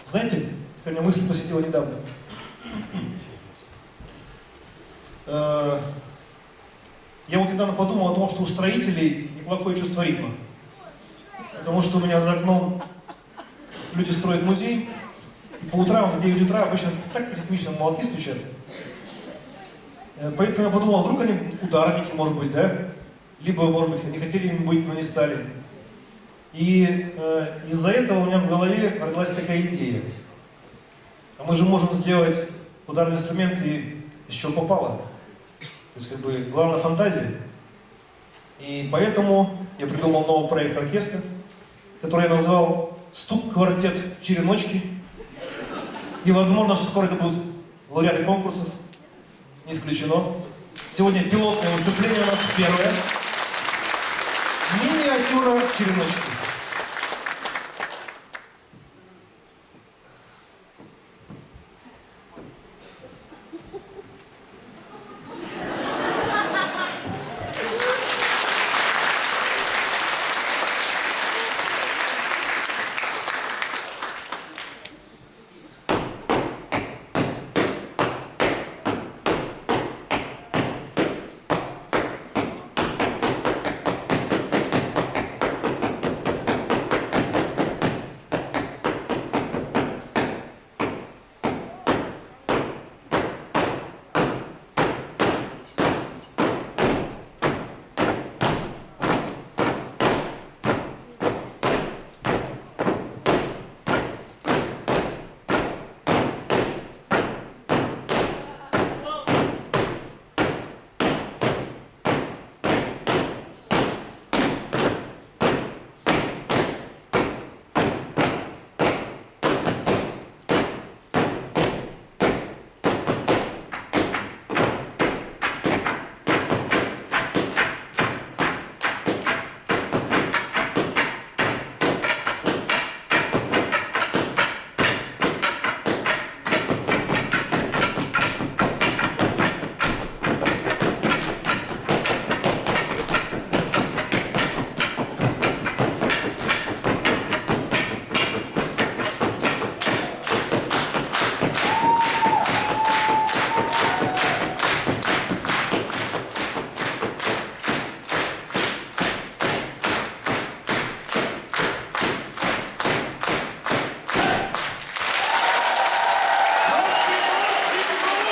Знаете, какая меня мысль посетила недавно? Я вот недавно подумал о том, что у строителей неплохое чувство ритма. Потому что у меня за окном люди строят музей, и по утрам в 9 утра обычно так ритмично молотки стучат. Поэтому я подумал, вдруг они ударники, может быть, да? Либо, может быть, не хотели им быть, но не стали. И из-за этого у меня в голове родилась такая идея. А мы же можем сделать ударный инструмент и из чего попало. То есть, как бы, главное фантазия. И поэтому я придумал новый проект оркестра, который я назвал «Стук, Квартет, Череночки». И возможно, что скоро это будут лауреаты конкурсов. Не исключено. Сегодня пилотное выступление у нас первое. Миниатюра «Череночки».